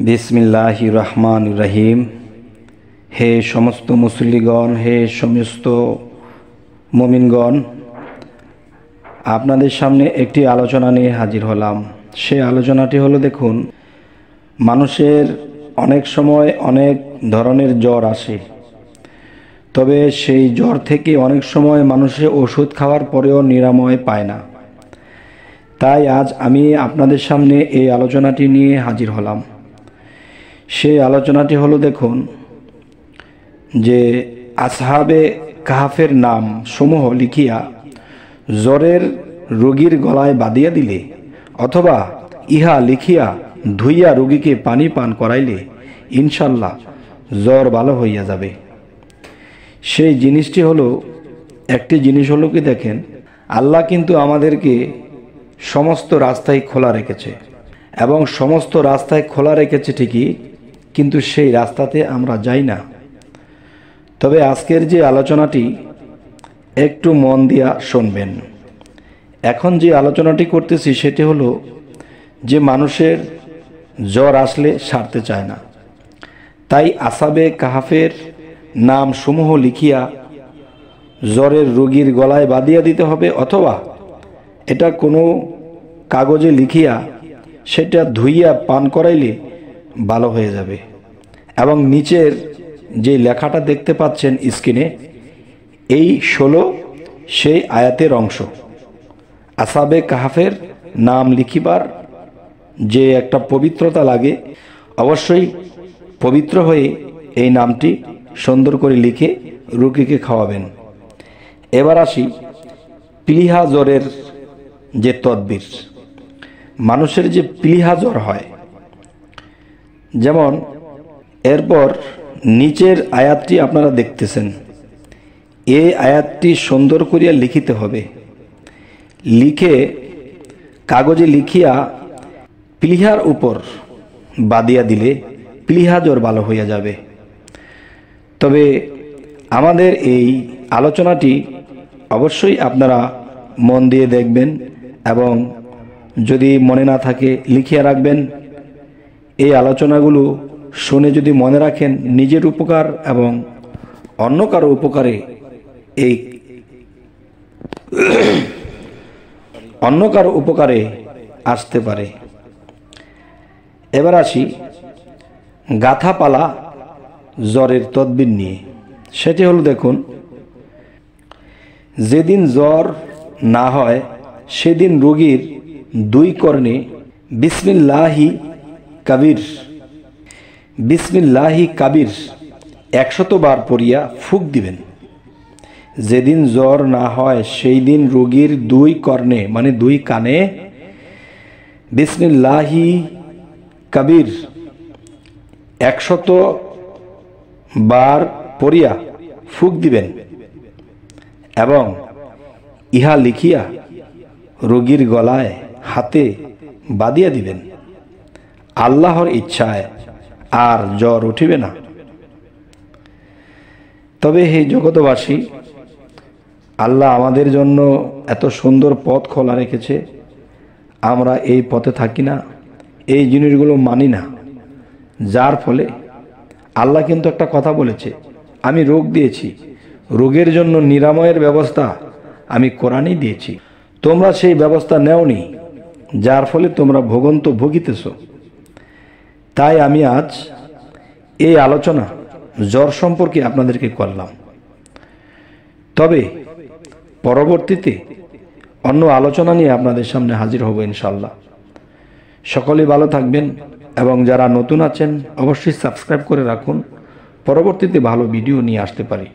বিসমিল্লাহির রহমানির রহিম। হে সমস্ত মুসল্লিগণ, হে সমস্ত মুমিনগণ, আপনাদের সামনে একটি আলোচনা নিয়ে হাজির হলাম। সেই আলোচনাটি হলো, দেখুন, মানুষের অনেক সময় অনেক ধরনের জ্বর আসে, তবে সেই জ্বর থেকে অনেক সময় মানুষে ওষুধ খাওয়ার পরেও নিরাময় পায় না। তাই আজ আমি আপনাদের সামনে এই আলোচনাটি নিয়ে হাজির হলাম। সেই আলোচনাটি হলো, দেখুন, যে আসহাবে কাহাফের নাম সমূহ লিখিয়া জ্বরের রোগীর গলায় বাঁধিয়া দিলে অথবা ইহা লিখিয়া ধুইয়া রোগীকে পানি পান করাইলে ইনশাল্লাহ জ্বর ভালো হইয়া যাবে। সেই জিনিসটি হলো, একটি জিনিস হলো কি, দেখেন, আল্লাহ কিন্তু আমাদেরকে সমস্ত রাস্তায় খোলা রেখেছে, এবং সমস্ত রাস্তায় খোলা রেখেছে ঠিকই, কিন্তু সেই রাস্তাতে আমরা যাই না। তবে আজকের যে আলোচনাটি একটু মন দিয়া শুনবেন। এখন যে আলোচনাটি করতেছি সেটি হলো যে মানুষের জ্বর আসলে সারতে চায় না, তাই আসহাবে কাহাফের নাম সমূহ লিখিয়া জ্বরের রোগীর গলায় বাঁধিয়া দিতে হবে, অথবা এটা কোনো কাগজে লিখিয়া সেটা ধুইয়া পান করাইলে ভালো হয়ে যাবে। এবং নিচের যে লেখাটা দেখতে পাচ্ছেন স্ক্রিনে, এই 16 সেই আয়াতের অংশ। আসহাবে কাহাফের নাম লিখিবার যে একটা পবিত্রতা লাগে, অবশ্যই পবিত্র হয়ে এই নামটি সুন্দর করে লিখে রোগীকে খাওয়াবেন। এবার আসি পিলিহা জ্বরের যে তদবির। মানুষের যে পিলিহা জ্বর হয়, যেমন এরপর নিচের আয়াতটি আপনারা দেখতেছেন, এই আয়াতটি সুন্দর করিয়া লিখিতে হবে। লিখে কাগজে লিখিয়া পিলিহার উপর বাঁধিয়া দিলে পিলিহা জ্বর ভালো হইয়া যাবে। তবে আমাদের এই আলোচনাটি অবশ্যই আপনারা মন দিয়ে দেখবেন, এবং যদি মনে না থাকে লিখিয়া রাখবেন। এই আলোচনাগুলো শুনে যদি মনে রাখেন, নিজের উপকার এবং অন্য কারো উপকারে আসতে পারে। এবার আসি গাথাপালা জ্বরের তদবির নিয়ে। সেটি হলো, দেখুন, যেদিন জ্বর না হয় সেদিন রোগীর 2 কর্ণে বিসমিল্লাহি কাবির 100 বার পড়িয়া ফুঁক দিবেন। যেদিন জ্বর না হয় সেই দিন রোগীর 2 কর্ণে, মানে 2 কানে, বিসমিল্লাহি কাবির 100 বার পড়িয়া ফুঁক দিবেন, এবং ইহা লিখিয়া রোগীর গলায় হাতে বাঁধিয়া দিবেন। আল্লাহর ইচ্ছায় আর জ্বর উঠিবে না। তবে হে জগতবাসী, আল্লাহ আমাদের জন্য এত সুন্দর পথ খোলা রেখেছে, আমরা এই পথে থাকি না, এই জিনিসগুলো মানি না, যার ফলে আল্লাহ কিন্তু একটা কথা বলেছে, আমি রোগ দিয়েছি, রোগের জন্য নিরাময়ের ব্যবস্থা আমি কোরআনেই দিয়েছি, তোমরা সেই ব্যবস্থা নেওনি, যার ফলে তোমরা ভুগিতেছ। তাই আমি আজ এই আলোচনা জ্বর সম্পর্কে আপনাদেরকে করলাম। তবে পরবর্তীতে অন্য আলোচনা নিয়ে আপনাদের সামনে হাজির হব ইনশাল্লাহ। সকলেই ভালো থাকবেন, এবং যারা নতুন আছেন অবশ্যই সাবস্ক্রাইব করে রাখুন, পরবর্তীতে ভালো ভিডিও নিয়ে আসতে পারি।